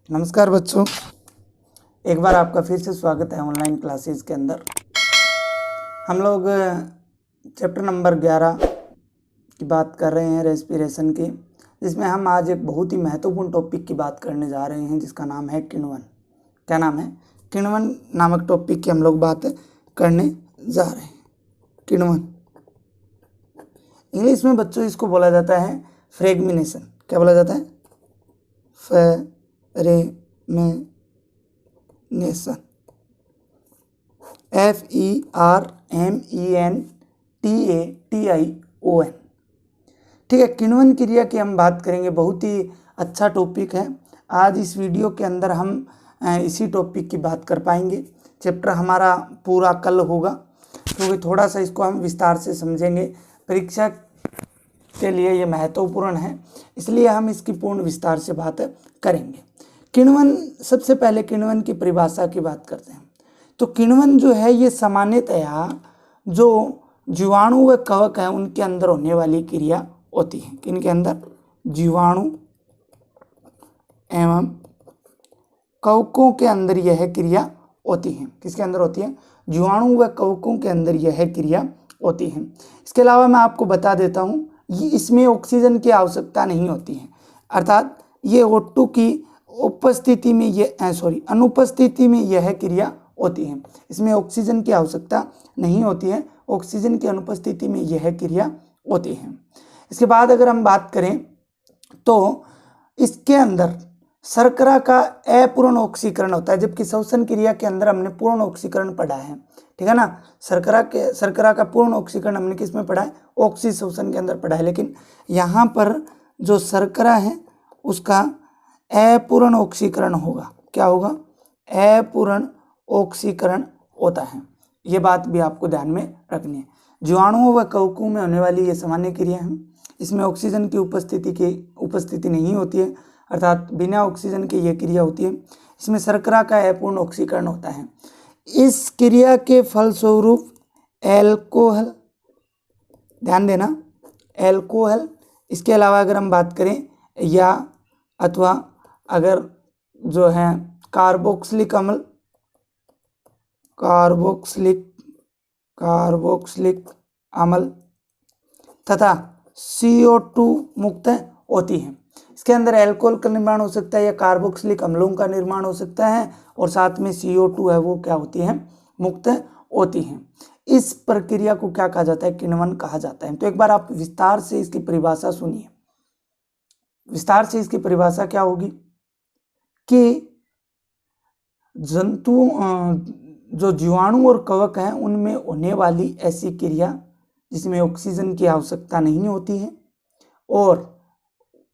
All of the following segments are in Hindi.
नमस्कार बच्चों, एक बार आपका फिर से स्वागत है ऑनलाइन क्लासेस के अंदर। हम लोग चैप्टर नंबर 11 की बात कर रहे हैं रेस्पिरेशन की, जिसमें हम आज एक बहुत ही महत्वपूर्ण टॉपिक की बात करने जा रहे हैं जिसका नाम है किण्वन। क्या नाम है? किण्वन नामक टॉपिक की हम लोग बात करने जा रहे हैं। किण्वन इंग्लिश में बच्चों इसको बोला जाता है फ्रेगमिनेशन। क्या बोला जाता है? फ्रेगमिनेशन। FERMENTATION। ठीक है, किण्वन क्रिया की हम बात करेंगे। बहुत ही अच्छा टॉपिक है। आज इस वीडियो के अंदर हम इसी टॉपिक की बात कर पाएंगे। चैप्टर हमारा पूरा कल होगा, क्योंकि थोड़ा सा इसको हम विस्तार से समझेंगे। परीक्षा के लिए ये महत्वपूर्ण है, इसलिए हम इसकी पूर्ण विस्तार से बात करेंगे। किण्वन, सबसे पहले किण्वन की परिभाषा की बात करते हैं। तो किण्वन जो है ये सामान्यतया जो जीवाणु व कवक है उनके अंदर होने वाली क्रिया होती है। किनके अंदर? जीवाणु एवं कवकों के अंदर यह क्रिया होती है। किसके अंदर होती है? जीवाणु व कवकों के अंदर यह क्रिया होती है। इसके अलावा मैं आपको बता देता हूँ, ये इसमें ऑक्सीजन की आवश्यकता नहीं होती है, अर्थात ये O2 की उपस्थिति में अनुपस्थिति में यह क्रिया होती है। इसमें ऑक्सीजन की आवश्यकता नहीं होती है, ऑक्सीजन की अनुपस्थिति में यह क्रिया होती है। इसके बाद अगर हम बात करें तो इसके अंदर शर्करा का अपूर्ण ऑक्सीकरण होता है, जबकि श्वसन क्रिया के अंदर हमने पूर्ण ऑक्सीकरण पढ़ा है। ठीक है ना? शर्करा का पूर्ण ऑक्सीकरण हमने किस में पढ़ा है? ऑक्सी श्वसन के अंदर पढ़ा है। लेकिन यहाँ पर जो शर्करा है उसका अपूर्ण ऑक्सीकरण होगा। क्या होगा? अपूर्ण ऑक्सीकरण होता है। ये बात भी आपको ध्यान में रखनी है। जीवाणुओं व कवकों में होने वाली ये सामान्य क्रिया है। इसमें ऑक्सीजन की उपस्थिति नहीं होती है, अर्थात बिना ऑक्सीजन के यह क्रिया होती है। इसमें शर्करा का अपूर्ण ऑक्सीकरण होता है। इस क्रिया के फलस्वरूप एल्कोहल, ध्यान देना, एल्कोहल। इसके अलावा अगर हम बात करें या अथवा अगर जो है कार्बोक्सिलिक अम्ल तथा CO2 मुक्त होती है। इसके अंदर अल्कोहल का निर्माण हो सकता है या कार्बोक्सिलिक अम्लों का निर्माण हो सकता है, और साथ में CO2 है वो क्या होती है? मुक्त होती है। इस प्रक्रिया को क्या कहा जाता है? किण्वन कहा जाता है। तो एक बार आप विस्तार से इसकी परिभाषा सुनिए। विस्तार से इसकी परिभाषा क्या होगी कि जंतु जो जीवाणु और कवक हैं उनमें होने वाली ऐसी क्रिया जिसमें ऑक्सीजन की आवश्यकता नहीं होती है और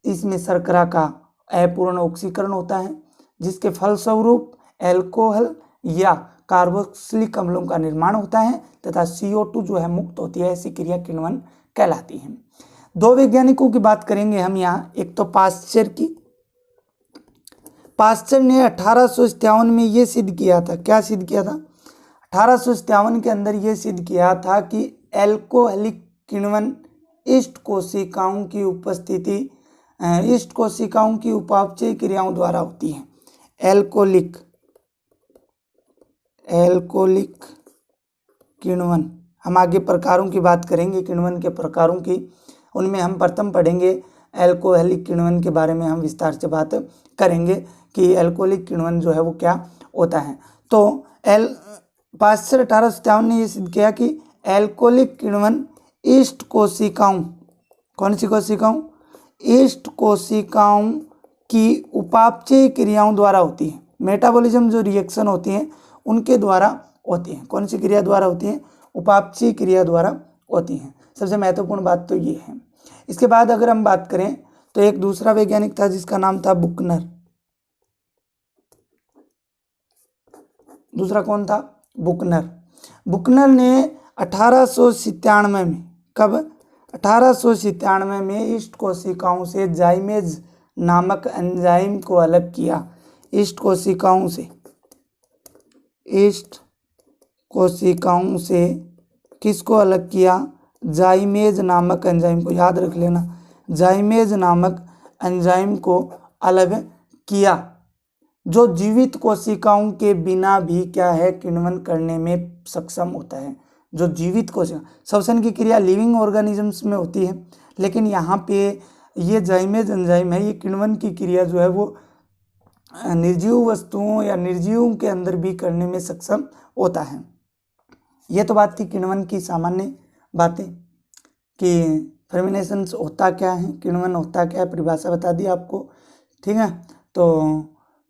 इसमें शर्करा का अपूर्ण ऑक्सीकरण होता है, जिसके फलस्वरूप एल्कोहल या कार्बोक्सिलिक अम्लों का निर्माण होता है तथा CO2 जो है मुक्त होती है। ऐसी क्रिया किण्वन कहलाती है। दो वैज्ञानिकों की बात करेंगे हम यहाँ। एक तो पाश्चर की। पाश्चर ने 1857 में ये सिद्ध किया था। क्या सिद्ध किया था? 1857 के अंदर ये सिद्ध किया था कि एल्कोहलिक किण्वन इष्ट कोशिकाओं की उपापचय क्रियाओं द्वारा होती है। एल्कोहलिक किण्वन, हम आगे प्रकारों की बात करेंगे, किण्वन के प्रकारों की। उनमें हम प्रथम पढ़ेंगे एल्कोहलिक किण्वन के बारे में हम विस्तार से बात करेंगे कि एल्कोहलिक किण्वन जो है वो क्या होता है। तो पाश्चर 1857 ने यह सिद्ध किया कि एल्कोहलिक किण्वन इष्ट कोशिकाओं, कौन सी कोशिकाओं? इष्ट कोशिकाओं की उपापचय क्रियाओं द्वारा होती है। मेटाबॉलिज्म जो रिएक्शन होती हैं उनके द्वारा होती हैं। कौन सी क्रिया द्वारा होती हैं? उपापचय क्रिया द्वारा होती हैं। सबसे महत्वपूर्ण बात तो ये है। इसके बाद अगर हम बात करें तो एक दूसरा वैज्ञानिक था जिसका नाम था बुकनर। दूसरा कौन था? बुकनर। बुकनर ने 1897 में, कब? 1897 में इष्ट कोशिकाओं से जाइमेज नामक एंजाइम को अलग किया। इष्ट कोशिकाओं से किसको अलग किया? जाइमेज नामक एंजाइम को, याद रख लेना, जाइमेज नामक एंजाइम को अलग किया। जो जीवित कोशिकाओं के बिना भी क्या है, किण्वन करने में सक्षम होता है। जो जीवित कोशिका, श्वसन की क्रिया लिविंग ऑर्गेनिजम्स में होती है, लेकिन यहाँ पे ये जाइमेज एंजाइम है, ये किण्वन की क्रिया जो है वो निर्जीव वस्तुओं या निर्जीवों के अंदर भी करने में सक्षम होता है। ये तो बात थी किण्वन की सामान्य बातें कि फर्मिनेशंस होता क्या है, किण्वन होता क्या है, परिभाषा बता दी आपको, ठीक है। तो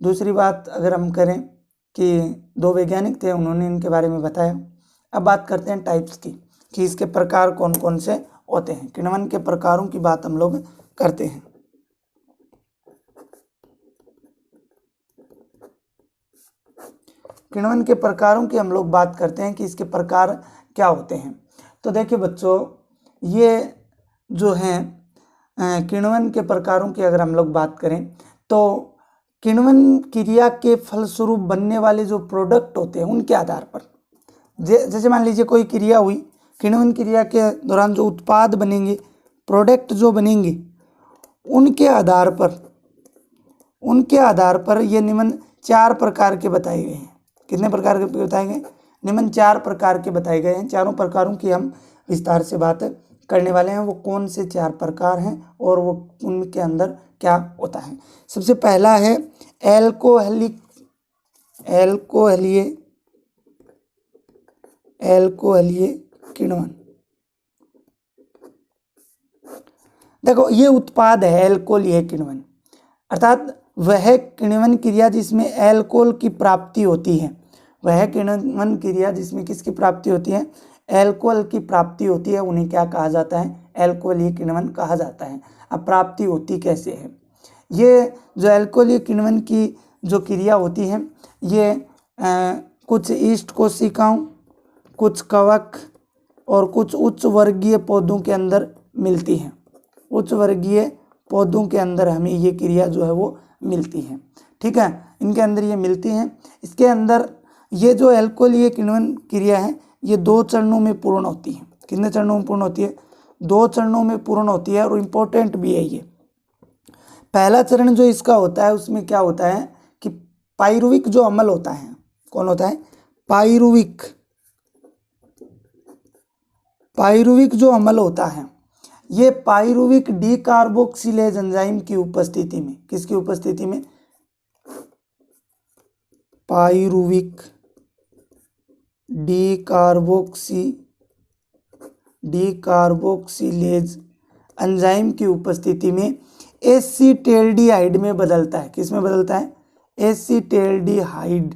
दूसरी बात अगर हम करें कि दो वैज्ञानिक थे, उन्होंने इनके बारे में बताया। अब बात करते हैं टाइप्स की, कि इसके प्रकार कौन कौन से होते हैं। किण्वन के प्रकारों की बात हम लोग करते हैं। किण्वन के प्रकारों की हम लोग बात करते हैं कि इसके प्रकार क्या होते हैं। तो देखिए बच्चों, ये जो हैं किण्वन के प्रकारों की अगर हम लोग बात करें तो किण्वन क्रिया के फलस्वरूप बनने वाले जो प्रोडक्ट होते हैं उनके आधार पर, जैसे मान लीजिए कोई क्रिया हुई, किण्वन क्रिया के दौरान जो उत्पाद बनेंगे, प्रोडक्ट जो बनेंगे, उनके आधार पर ये निम्न 4 प्रकार के बताए गए हैं। कितने प्रकार के बताए गए? निम्न 4 प्रकार के बताए गए हैं। चारों प्रकारों की हम विस्तार से बात करने वाले हैं। वो कौन से 4 प्रकार हैं और वो उनके अंदर क्या होता है। सबसे पहला है एल्कोहलीय किण्वन। देखो ये उत्पाद है एल्कोहलीय किण्वन, अर्थात वह किण्वन क्रिया जिसमें एल्कोहल की प्राप्ति होती है, वह किण्वन क्रिया जिसमें किसकी प्राप्ति होती है, एल्कोहल की प्राप्ति होती है, उन्हें क्या कहा जाता है, एल्कोहलीय किण्वन कहा जाता है। अब प्राप्ति होती कैसे है? ये जो एल्कोहलीय किण्वन की जो क्रिया होती है, ये कुछ ईस्ट कोशिकाओं, कुछ कवक और कुछ उच्च वर्गीय पौधों के अंदर मिलती है। उच्च वर्गीय पौधों के अंदर हमें ये क्रिया जो है वो मिलती है, ठीक है, इनके अंदर ये मिलती हैं। इसके अंदर ये जो एल्कोहलीय किण्वन क्रिया है, ये 2 चरणों में पूर्ण होती है। कितने चरणों में पूर्ण होती है? 2 चरणों में पूर्ण होती है और इम्पोर्टेंट भी है ये। पहला चरण जो इसका होता है, उसमें क्या होता है कि पाइरुविक जो अम्ल होता है, कौन होता है? पाइरुविक जो अम्ल होता है, ये पाइरुविक डीकार्बोक्सिलेज एंजाइम की उपस्थिति में, किसकी उपस्थिति में? पाइरुविक डीकार्बोक्सिलेज एंजाइम की उपस्थिति में एसीटेल्डिहाइड में बदलता है। किस में बदलता है? एसीटेल्डिहाइड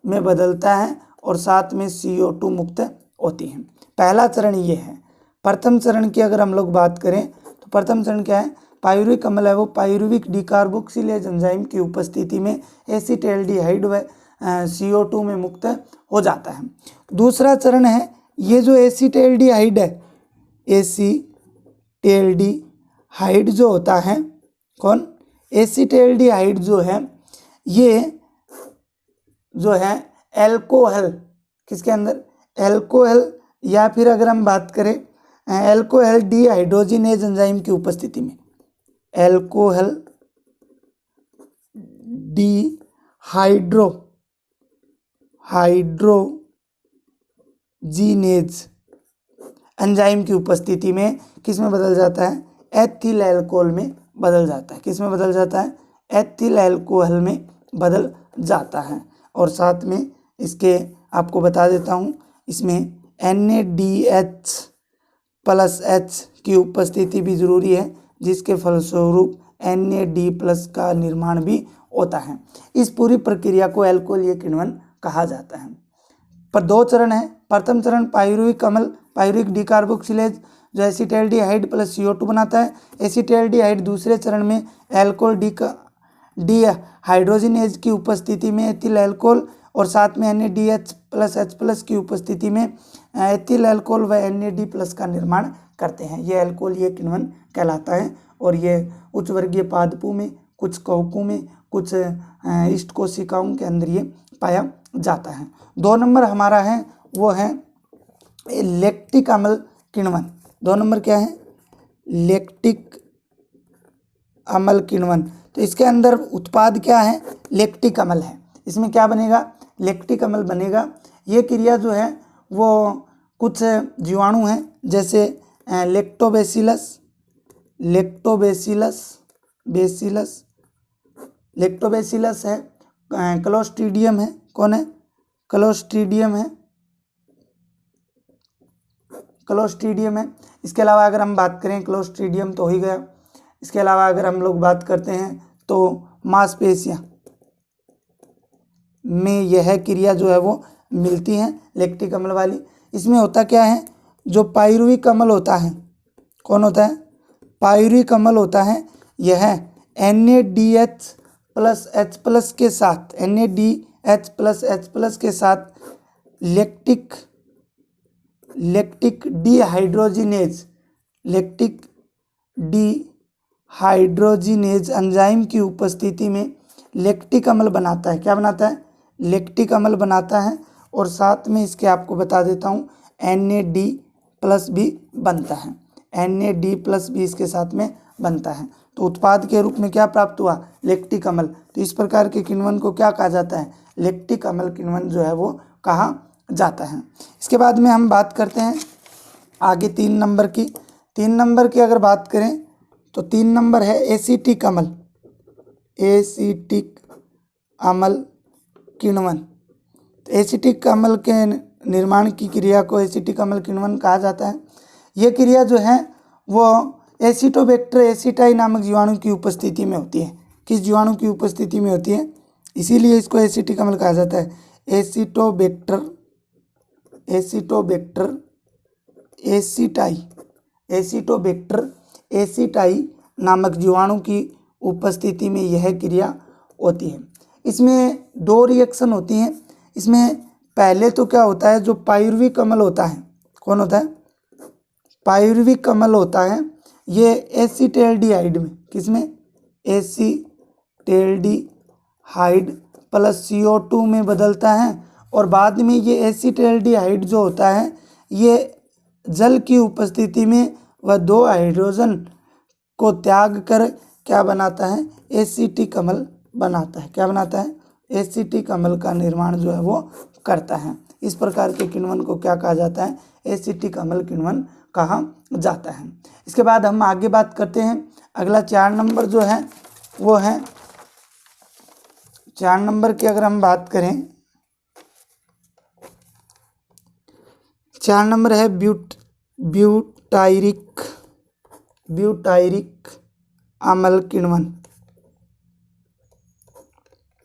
में बदलता है और साथ में CO2 मुक्त होती है। पहला चरण ये है। प्रथम चरण की अगर हम लोग बात करें तो प्रथम चरण क्या है? पाइरुविक अम्ल है वो पाइरुविक डीकार्बोक्सिलेज एंजाइम की उपस्थिति में एसीटेल्डिहाइड व CO2 में मुक्त हो जाता है। दूसरा चरण है, ये जो एसीटेल्डिहाइड है, एसीटेल्डिहाइड जो होता है, कौन? एसीटेल्डिहाइड जो है, ये जो है एल्कोहल, किसके अंदर? एल्कोहल, या फिर अगर हम बात करें एल्कोहल डीहाइड्रोजिनेज एंजाइम की उपस्थिति में, एल्कोहल हाइड्रोजीनेज एंजाइम की उपस्थिति में किस में बदल जाता है? एथिल अल्कोहल में बदल जाता है। किस में बदल जाता है? एथिल अल्कोहल में बदल जाता है। और साथ में इसके आपको बता देता हूँ, इसमें NaDH+H की उपस्थिति भी जरूरी है, जिसके फलस्वरूप NaD+ का निर्माण भी होता है। इस पूरी प्रक्रिया को एल्कोहलीय किण्वन कहा जाता है। पर 2 चरण है। प्रथम चरण पाइरुविक अम्ल, पाइरुविक डीकार्बोक्सिलेज जो एसीटेल्डिहाइड प्लस CO2 बनाता है। एसीटेल्डिहाइड दूसरे चरण में एल्कोहल डीहाइड्रोजिनेज की उपस्थिति में एथिल अल्कोहल और साथ में NaDH+H+ की उपस्थिति में एथिल अल्कोहल व NaD+ का निर्माण करते हैं। ये अल्कोहलीय किण्वन कहलाता है और ये उच्च वर्गीय पादपों में, कुछ कवकों में, कुछ ईस्ट कोशिकाओं के अंदर ये पाया जाता है। 2 नंबर हमारा है वो है लैक्टिक अम्ल किण्वन। 2 नंबर क्या है? लैक्टिक अम्ल किण्वन। तो इसके अंदर उत्पाद क्या है, लैक्टिक अम्ल है। इसमें क्या बनेगा, लैक्टिक अम्ल बनेगा। ये क्रिया जो है वो कुछ जीवाणु हैं जैसे लैक्टोबैसिलस है, क्लोस्ट्रीडियम है, कौन है, क्लोस्ट्रीडियम है। इसके अलावा अगर हम बात करें क्लोस्ट्रीडियम तो हो ही गया। इसके अलावा अगर हम लोग बात करते हैं तो मांसपेशियां में यह क्रिया जो है वो मिलती हैं लैक्टिक अम्ल वाली। इसमें होता क्या है, जो पाइरुविक अम्ल होता है, कौन होता है, पाइरुविक अम्ल होता है, यह NaDH प्लस H+ के साथ, NaDH प्लस H+ के साथ लैक्टिक डिहाइड्रोजिनेज एंजाइम की उपस्थिति में लैक्टिक अम्ल बनाता है। क्या बनाता है, लैक्टिक अम्ल बनाता है। और साथ में इसके आपको बता देता हूँ NaD+ भी बनता है, NaD+ भी इसके साथ में बनता है। तो उत्पाद के रूप में क्या प्राप्त हुआ, लैक्टिक अम्ल। तो इस प्रकार के किण्वन को क्या कहा जाता है, लैक्टिक अम्ल किण्वन जो है वो कहा जाता है। इसके बाद में हम बात करते हैं आगे 3 नंबर की। 3 नंबर की अगर बात करें तो 3 नंबर है एसिटिक अम्ल किण्वन। तो एसिटिक अम्ल के निर्माण की क्रिया को एसिटिक अम्ल किण्वन कहा जाता है। ये क्रिया जो है वो एसिटोबैक्टर एसिटाई नामक जीवाणु की उपस्थिति में होती है। किस जीवाणु की उपस्थिति में होती है, इसीलिए इसको एसिटिक अम्ल कहा जाता है। एसिटोबैक्टर एसिटाई नामक जीवाणु की उपस्थिति में यह क्रिया होती है। इसमें 2 रिएक्शन होती हैं। इसमें पहले तो क्या होता है, जो पाइरुविक अम्ल होता है, कौन होता है, पाइरुविक अम्ल होता है, ये एसिटैल्डिहाइड में, किसमें, एसिटैल्डिहाइड प्लस CO2 में बदलता है। और बाद में ये एसिटैल्डिहाइड जो होता है ये जल की उपस्थिति में वह 2 हाइड्रोजन को त्याग कर क्या बनाता है, एसिटिक अम्ल बनाता है। क्या बनाता है, एसिटिक अम्ल का निर्माण जो है वो करता है। इस प्रकार के किण्वन को क्या कहा जाता है, एसिटिक अम्ल किण्वन कहा जाता है। इसके बाद हम आगे बात करते हैं। अगला 4 नंबर जो है वो है, 4 नंबर की अगर हम बात करें, 4 नंबर है ब्यूटायरिक अम्ल किण्वन।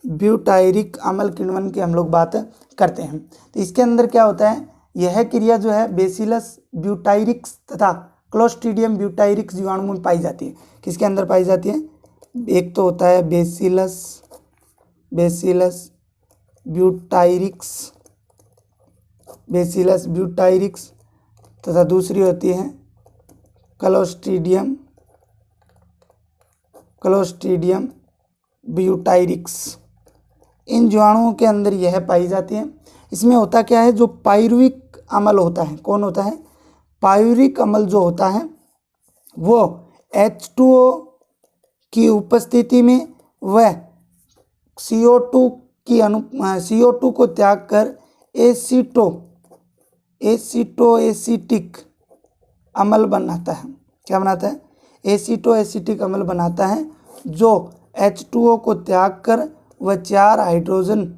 ब्यूटायरिक अम्ल किण्वन की हम लोग बात करते हैं। तो इसके अंदर क्या होता है, यह क्रिया जो है बेसिलस ब्यूटायरिक्स तथा क्लोस्ट्रीडियम ब्यूटायरिक्स जीवाणु में पाई जाती है। किसके अंदर पाई जाती है, एक तो होता है बेसिलस ब्यूटायरिक्स तथा दूसरी होती है क्लोस्ट्रीडियम ब्यूटायरिक्स। इन जीवाणुओं के अंदर यह पाई जाती है। इसमें होता क्या है, जो पाइरुविक अम्ल होता है, कौन होता है, पाइरुविक अम्ल जो होता है वो H2O की उपस्थिति में वह CO2 को त्याग कर एसिटिक अम्ल बनाता है। क्या बनाता है, एसिटिक अम्ल बनाता है, जो H2O को त्याग कर वह 4 हाइड्रोजन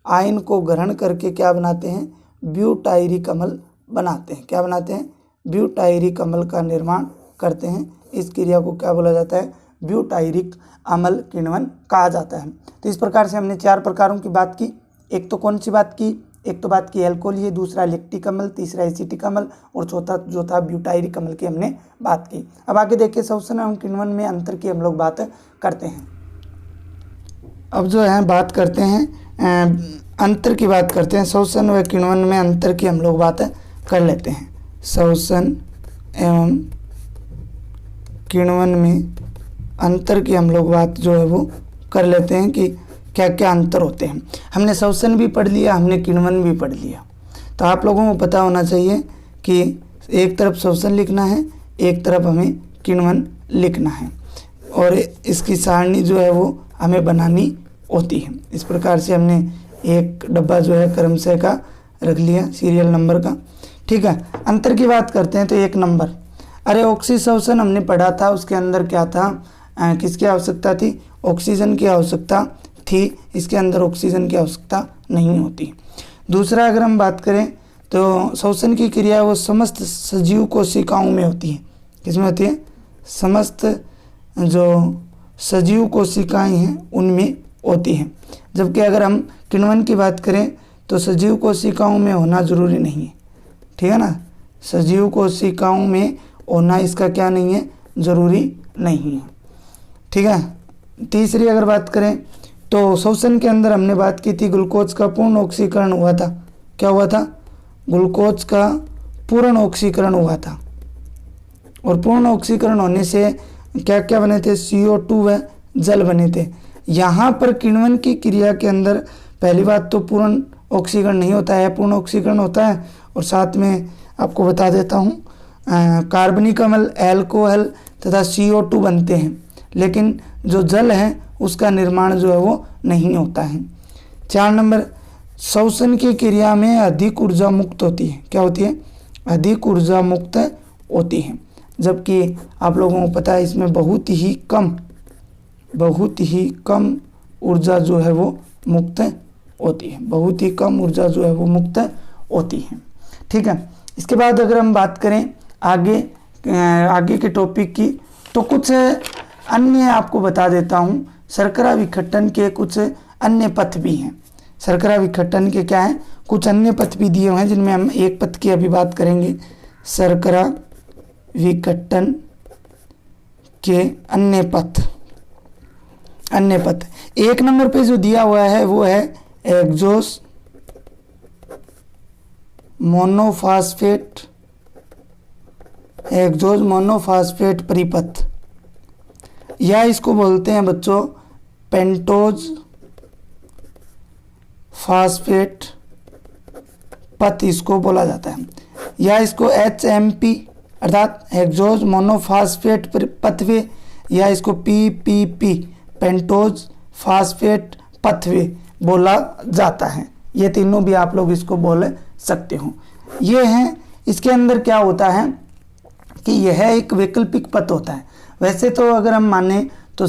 आयन को ग्रहण करके क्या बनाते हैं, ब्यूटायरिक अम्ल बनाते हैं। क्या बनाते हैं, ब्यूटायरिक अम्ल का निर्माण करते हैं। इस क्रिया को क्या बोला जाता है, ब्यूटायरिक अम्ल किण्वन कहा जाता है। तो इस प्रकार से हमने 4 प्रकारों की बात की। एक तो कौन सी बात की, एक तो बात की एल्कोहल, दूसरा लैक्टिक अम्ल, तीसरा एसिटिक अम्ल और चौथा जो था ब्यूटायरिक अम्ल की हमने बात की। अब आगे देखिए शोषण एवं किण्वन में अंतर की हम लोग बात करते हैं। अब जो है बात करते हैं अंतर की बात करते हैं। शोषण व किण्वन में अंतर की हम लोग बात कर लेते हैं। शोषण एवं किण्वन में अंतर की हम लोग बात जो है वो कर लेते हैं कि क्या क्या अंतर होते हैं। हमने शोषण भी पढ़ लिया, हमने किण्वन भी पढ़ लिया। तो आप लोगों को पता होना चाहिए कि एक तरफ शोषण लिखना है, एक तरफ हमें किण्वन लिखना है। और इसकी सारणी जो है वो हमें बनानी होती है। इस प्रकार से हमने एक डब्बा जो है क्रमशः का रख लिया सीरियल नंबर का। ठीक है, अंतर की बात करते हैं तो 1 नंबर, अरे ऑक्सीशोषण हमने पढ़ा था, उसके अंदर क्या था, किसकी आवश्यकता थी, ऑक्सीजन की आवश्यकता थी, इसके अंदर ऑक्सीजन की आवश्यकता नहीं होती। दूसरा अगर हम बात करें तो श्वसन की क्रिया वो समस्त सजीव कोशिकाओं में होती है। किसमें होती है, समस्त जो सजीव कोशिकाएं हैं उनमें होती हैं। जबकि अगर हम किण्वन की बात करें तो सजीव कोशिकाओं में होना जरूरी नहीं है। ठीक है ना, सजीव कोशिकाओं में होना इसका क्या नहीं है, जरूरी नहीं है। ठीक है, तीसरी अगर बात करें तो श्वसन के अंदर हमने बात की थी ग्लूकोज का पूर्ण ऑक्सीकरण हुआ था। क्या हुआ था, ग्लूकोज का पूर्ण ऑक्सीकरण हुआ था। और पूर्ण ऑक्सीकरण होने से क्या क्या बने थे, CO2 व जल बने थे। यहाँ पर किण्वन की क्रिया के अंदर पहली बात तो पूर्ण ऑक्सीकरण नहीं होता है, पूर्ण ऑक्सीकरण होता है। और साथ में आपको बता देता हूँ कार्बनिक अम्ल, एल्कोहल तथा CO2 बनते हैं, लेकिन जो जल है उसका निर्माण जो है वो नहीं होता है। 4 नंबर, श्वसन की क्रिया में अधिक ऊर्जा मुक्त होती है। क्या होती है, अधिक ऊर्जा मुक्त होती है। जबकि आप लोगों को पता है इसमें बहुत ही कम ऊर्जा जो है वो मुक्त होती है, बहुत ही कम ऊर्जा जो है वो मुक्त होती है। ठीक है, इसके बाद अगर हम बात करें आगे के टॉपिक की तो कुछ अन्य आपको बता देता हूँ। शर्करा विघटन के कुछ अन्य पथ भी हैं। शर्करा विघटन के क्या हैं, कुछ अन्य पथ भी दिए हुए हैं, जिनमें हम एक पथ की अभी बात करेंगे। शर्करा विघटन के अन्य पथ 1 नंबर पे जो दिया हुआ है वो है एक्सोस मोनोफास्फेट परिपथ, या इसको बोलते हैं बच्चों पेंटोज फास्फेट पथ इसको बोला जाता है, या इसको HMP अर्थात हेक्सोज मोनोफास्फेट पथवे, या इसको PPP पेंटोज फास्फेट पथवे बोला जाता है। ये तीनों भी आप लोग इसको बोल सकते हो। ये हैं, इसके अंदर क्या होता है कि यह एक वैकल्पिक पथ होता है। वैसे तो अगर हम माने तो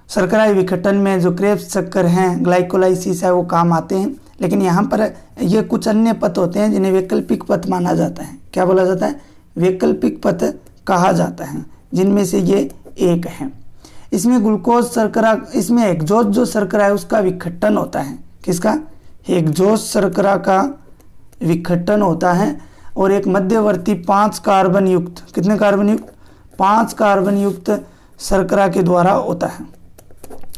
शर्करा विघटन में जो क्रेब्स चक्कर हैं, ग्लाइकोलाइसिस है, वो काम आते हैं, लेकिन यहाँ पर ये कुछ अन्य पथ होते हैं जिन्हें वैकल्पिक पथ माना जाता है। क्या बोला जाता है, वैकल्पिक पथ कहा जाता है, जिनमें से ये एक है। इसमें ग्लूकोज शर्करा, इसमें हेक्सोज जो शर्करा है उसका विघटन होता है। किसका, हेक्सोज शर्करा का विघटन होता है, और एक मध्यवर्ती 5 कार्बन युक्त, कितने कार्बन युक्त, 5 कार्बन युक्त शर्करा के द्वारा होता है।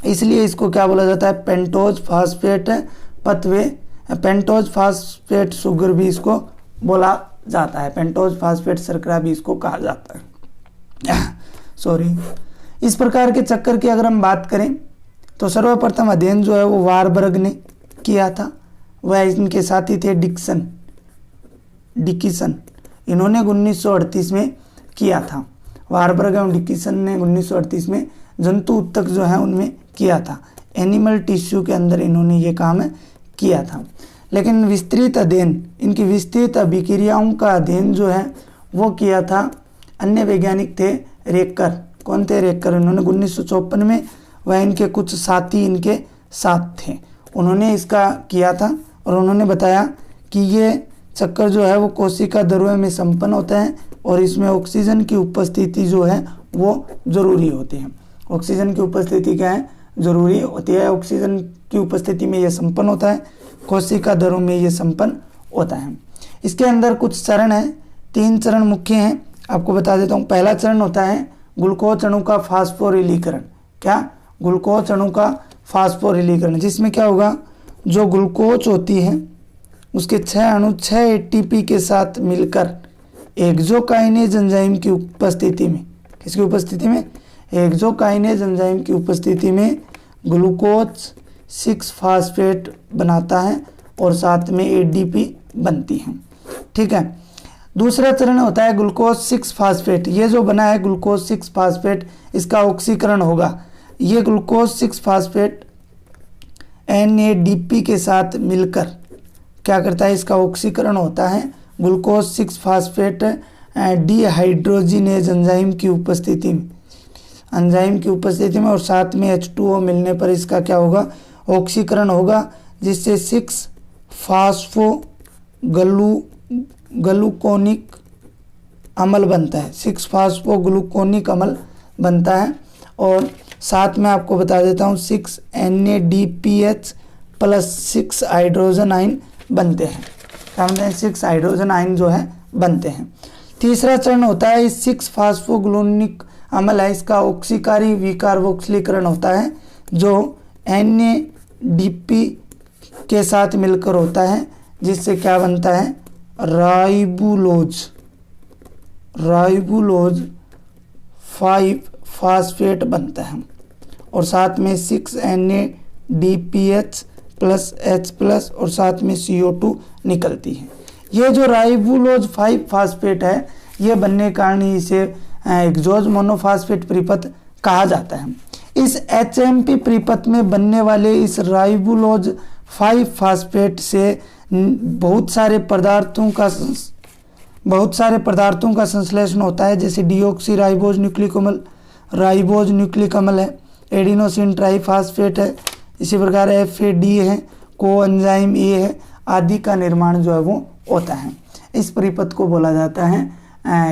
इसलिए इसको क्या बोला जाता है, pentose phosphate पथवे, pentose phosphate sugar भी इसको बोला जाता है, पेंटोज फास्फेट शर्करा भी इसको कहा जाता है। सॉरी। इस प्रकार के चक्कर की अगर हम बात करें तो सर्वप्रथम अध्ययन जो है वो वारबर्ग ने किया था, वह इनके साथी थे डिकिसन, इन्होंने 1938 में किया था। वारबर्ग एवं डिकिसन ने 1938 में जंतु उत्तक जो है उनमें किया था, एनिमल टिश्यू के अंदर इन्होंने ये काम किया था। लेकिन विस्तृत अध्ययन, इनकी विस्तृत अभिक्रियाओं का अध्ययन जो है वो किया था अन्य वैज्ञानिक थे, रेकर। कौन थे, रेकर। इन्होंने 1954 में, वह इनके कुछ साथी इनके साथ थे, उन्होंने इसका किया था, और उन्होंने बताया कि ये चक्कर जो है वो कोशिका द्रव्य में संपन्न होता है, और इसमें ऑक्सीजन की उपस्थिति जो है वो जरूरी होती है। ऑक्सीजन की उपस्थिति क्या है, जरूरी होती है। ऑक्सीजन की उपस्थिति में ये संपन्न होता है, कोशिका द्रव्य में ये संपन्न होता है। इसके अंदर कुछ चरण हैं, 3 चरण मुख्य हैं, आपको बता देता हूँ। पहला चरण होता है ग्लूकोज अणु का फास्फोरिलीकरण। क्या, ग्लूकोज अणु का फास्फोरिलीकरण, जिसमें क्या होगा, जो ग्लूकोज होती है उसके 6 अणु 6 ATP के साथ मिलकर एक्सोकाइनेज एंजाइम की उपस्थिति में, किसकी उपस्थिति में, एक्सोकाइनेज एंजाइम की उपस्थिति में ग्लूकोज 6 फास्फेट बनाता है, और साथ में ADP बनती है। ठीक है, दूसरा चरण होता है ग्लूकोज 6 फास्फेट। ये जो बना है ग्लूकोज 6 फास्फेट, इसका ऑक्सीकरण होगा। ये ग्लूकोज 6 फास्फेट NADP के साथ मिलकर क्या करता है, इसका ऑक्सीकरण होता है ग्लूकोज 6 फास्फेट डिहाइड्रोजिनेज एंजाइम की उपस्थिति में, और साथ में H2O मिलने पर इसका क्या होगा, ऑक्सीकरण होगा, जिससे 6 फास्फो ग्लूकोनिक अम्ल बनता है। 6 फास्फो ग्लूकोनिक अम्ल बनता है। और साथ में आपको बता देता हूँ 6 NADPH प्लस 6 हाइड्रोजन आयन बनते हैं। क्या बनते हैं, 6 हाइड्रोजन आयन जो है बनते हैं। तीसरा चरण होता है इस 6 फास्फोग्लूकोनिक अम्ल है, इसका ऑक्सीकारी विकार्बोक्सिलीकरण होता है, जो NADP के साथ मिलकर होता है, जिससे क्या बनता है, राइबुलोज 5 फास्फेट बनता है। और साथ में 6 NADPH प्लस H प्लस और साथ में CO2 निकलती है। ये जो राइबुलोज 5 फास्फेट है, ये बनने के कारण ही इसे एक्सोज मोनोफास्फेट परिपथ कहा जाता है। इस HMP परिपथ में बनने वाले इस राइबुलोज 5 फास्फेट से बहुत सारे पदार्थों का संश्लेषण होता है, जैसे डीऑक्सी राइबोज न्यूक्लिक अम्ल है, एडिनोसिन ट्राइफास्फेट है, इसी प्रकार FAD है, कोएंजाइम A है, आदि का निर्माण जो है वो होता है। इस परिपथ को बोला जाता है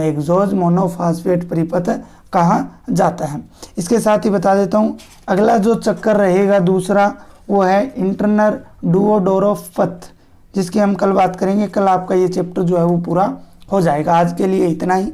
एक्सोज मोनोफास्फेट परिपथ कहा जाता है। इसके साथ ही बता देता हूँ अगला जो चक्कर रहेगा दूसरा, वो है इंटरनल डुओडोरोपथ, जिसकी हम कल बात करेंगे। कल आपका ये चैप्टर जो है वो पूरा हो जाएगा। आज के लिए इतना ही।